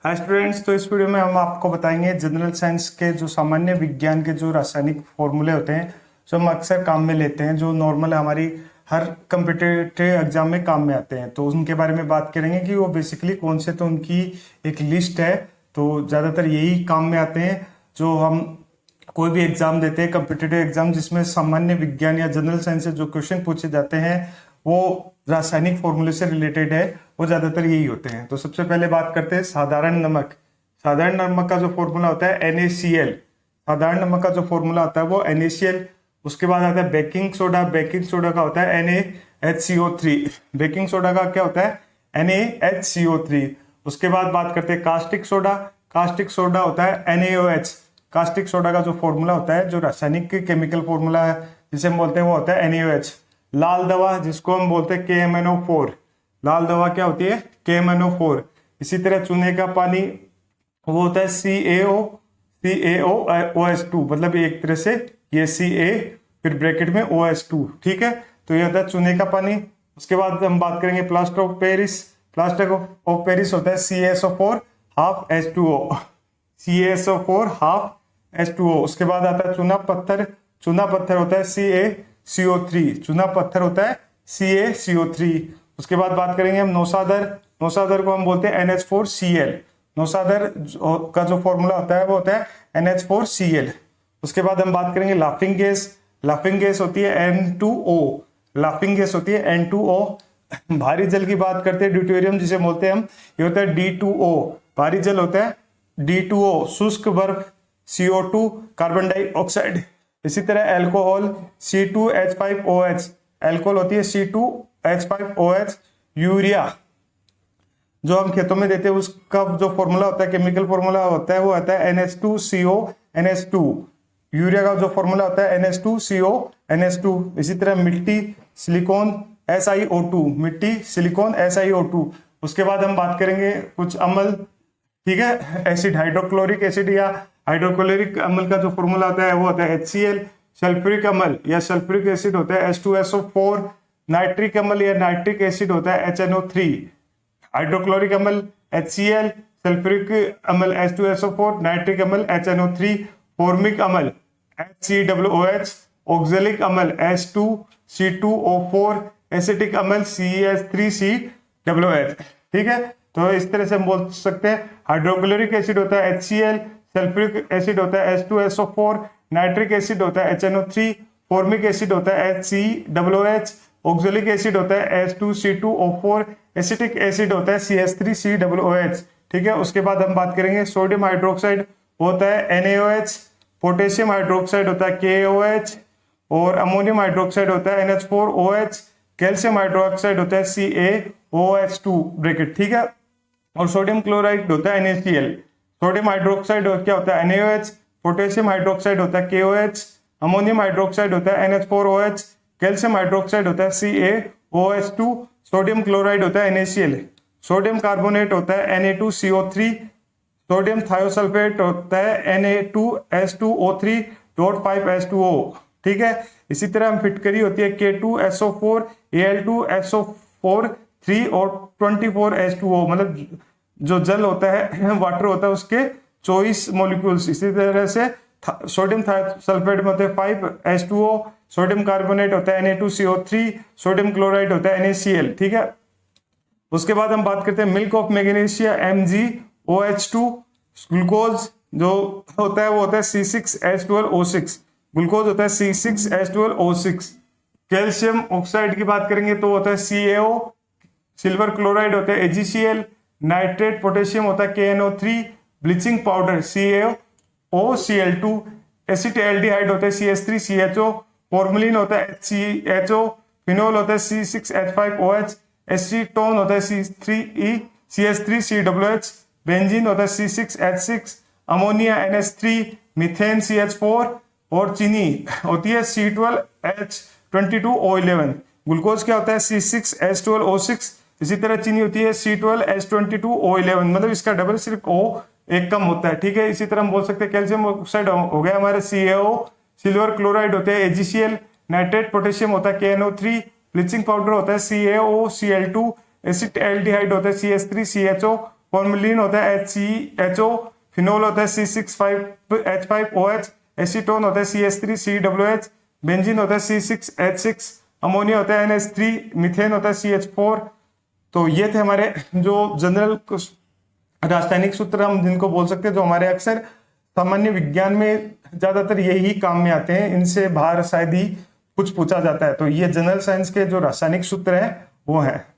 Hi students, तो इस video में हम आपको बताएंगे जनरल साइंस के जो सामान्य विज्ञान के जो रासायनिक फॉर्मूले होते हैं जो हम अक्सर काम में लेते हैं, जो नॉर्मल हमारी हर कम्पिटिटिव एग्जाम में काम में आते हैं। तो उनके बारे में बात करेंगे कि वो बेसिकली कौन से, तो उनकी एक लिस्ट है। तो ज़्यादातर यही काम में आते हैं जो हम कोई भी एग्जाम देते हैं, कम्पिटिटिव एग्जाम जिसमें सामान्य विज्ञान या जनरल साइंस से जो क्वेश्चन पूछे जाते हैं वो रासायनिक फॉर्मूले से रिलेटेड है, वो ज्यादातर यही होते हैं। तो सबसे पहले बात करते हैं साधारण नमक। साधारण नमक का जो फॉर्मूला होता है NaCl। साधारण नमक का जो फॉर्मूला होता है वो NaCl। उसके बाद आता है बेकिंग सोडा। बेकिंग सोडा का होता है NaHCO3। बेकिंग सोडा का क्या होता है NaHCO3। उसके बाद बात करते हैं कास्टिक सोडा। कास्टिक सोडा होता है NaOH। कास्टिक सोडा का जो फॉर्मूला होता है, जो रासायनिक केमिकल फॉर्मूला है जिसे हम बोलते हैं, वो होता है NaOH। लाल दवा जिसको हम बोलते हैं KMnO4। लाल दवा क्या होती है? KMnO4। इसी तरह चूने का पानी वो होता है CaOH2, मतलब एक तरह से ये Ca फिर ब्रैकेट में OH2, ठीक है। तो ये होता है चूने का पानी। उसके बाद हम बात करेंगे plaster of Paris. Plaster of Paris होता है CaSO4 half H2O। CaSO4 half H2O। उसके बाद आता है चूना पत्थर। चूना पत्थर होता है CaCO3। चूना पत्थर होता है CaCO3। उसके बाद बात करेंगे हम नौसादर। नौसादर को हम बोलते हैं NH4Cl। नौसादर का जो फॉर्मूला होता है वो होता है NH4Cl। उसके बाद हम बात करेंगे लाफिंग गैस। लाफिंग गैस होती है N2O। लाफिंग गैस होती है N2O। भारी जल की बात करते हैं ड्यूटेरियम जिसे बोलते हैं हम, ये होता है D2O। भारी जल होता है D2O। शुष्क बर्फ CO2 कार्बन डाइऑक्साइड। इसी तरह एल्कोहल C2H5OH। एल्कोहल होती है C2H5OH। यूरिया जो हम खेतों में देते हैं उसका जो फॉर्मूला होता है, केमिकल फॉर्मूला होता है, वो आता है NH2CO NH2। यूरिया का जो फॉर्मूला होता है NH2CO NH2। इसी तरह मिट्टी सिलिकॉन SiO2। मिट्टी सिलिकॉन SiO2। उसके बाद हम बात करेंगे कुछ अम्ल, ठीक है। एसिड हाइड्रोक्लोरिक एसिड या हाइड्रोक्लोरिक अम्ल का जो फॉर्मूला होता है वो होता है HCl। सल्फ्यूरिक अम्ल या सल्फ्यूरिक एसिड होता है H2SO4। नाइट्रिक अम्ल या नाइट्रिक एसिड होता है HNO3। हाइड्रोक्लोरिक अम्ल HCl, सल्फ्यूरिक अम्ल H2SO4, नाइट्रिक अम्ल HNO3। फॉर्मिक अम्ल HCOOH। ऑक्जेलिक अम्ल H2C2O4। एसिटिक अम्ल CH3COOH, ठीक है। तो इस तरह से हम बोल सकते हैं हाइड्रोक्लोरिक एसिड होता है HCl, सल्फ्यूरिक एसिड होता है H2SO4, नाइट्रिक एसिड होता है HNO3, फॉर्मिक एसिड होता है HCOOH, ऑक्जेलिक एसिड होता है H2C2O4, एसिटिक एसिड होता है CH3COOH, ठीक है। उसके बाद हम बात करेंगे सोडियम हाइड्रोक्साइड होता है NaOH, पोटेशियम हाइड्रोक्साइड होता है KOH और अमोनियम हाइड्रोक्साइड होता है NH4OH। कैल्शियम हाइड्रोक्साइड होता है CaOH2 ब्रैकेट, ठीक है। और सोडियम क्लोराइड होता है NaCl। सोडियम हाइड्रोक्साइड क्या होता है NaOH, पोटेशियम हाइड्रोक्साइड होता है KOH, अमोनियम हाइड्रोक्साइड होता है NH4OH, कैल्शियम हाइड्रोक्साइड होता है CaOH2, सोडियम क्लोराइड होता है NaCl। सोडियम कार्बोनेट होता है Na2CO3, सोडियम थायोसल्फेट होता है Na2S2O3.5H2O, ठीक है। इसी तरह हम फिटकरी होती है K2SO4 Al2SO4 3 और 24H2O, मतलब जो जल होता है वाटर होता है उसके 24 मॉलिक्यूल्स। इसी तरह से सोडियम सल्फेट में होते हैं 5H2O, सोडियम कार्बोनेट होता है Na2CO3, सोडियम क्लोराइड होता है NaCl, ठीक है। उसके बाद हम बात करते हैं milk of magnesia MgOH2। Glucose जो होता है वो होता है C6H12O6। ग्लूकोज होता है C6H12O6। कैल्शियम ऑक्साइड की बात करेंगे तो होता है CaO, सिल्वर क्लोराइड होता है AgCl, नाइट्रेट पोटेशियम होता है KNO3, bleaching powder CaOCl2, acetaldehyde होता है CH3CHO, फॉर्मलिन होता है HCHO, फिनोल होता है C6H5OH, एसीटोन होता है CH3COOH, बेंजीन होता है C6H6, ammonia NH3, methane CH4 और चीनी होती है C12H22O11। ग्लूकोज क्या होता है C6H12O6। इसी तरह चीनी होती है C12H22O11, मतलब इसका डबल सिर्फ O एक कम होता है, ठीक है। इसी तरह हम बोल सकते हैं कैल्शियम ऑक्साइड हो गया हमारे CaO, सिल्वर क्लोराइड होते हैं AgCl, नाइट्रेट पोटेशियम होता है KNO3, ब्लीचिंग पाउडर होता है CaOCl2, एसिटाल्डिहाइड होता है CH3CHO, फॉर्मेलिन होता है HCHO, फिनोल होता है C6H5OH, एसीटोन होता है CH3COOH, बेंजीन होता है C6H6, अमोनिया होता है NH3, मीथेन होता है CH4। तो ये थे हमारे जो जनरल रासायनिक सूत्र हम जिनको बोल सकते हैं, जो हमारे अक्सर सामान्य विज्ञान में ज्यादातर यही काम में आते हैं, इनसे बाहर शायद ही कुछ पूछा जाता है। तो ये जनरल साइंस के जो रासायनिक सूत्र हैं वो है।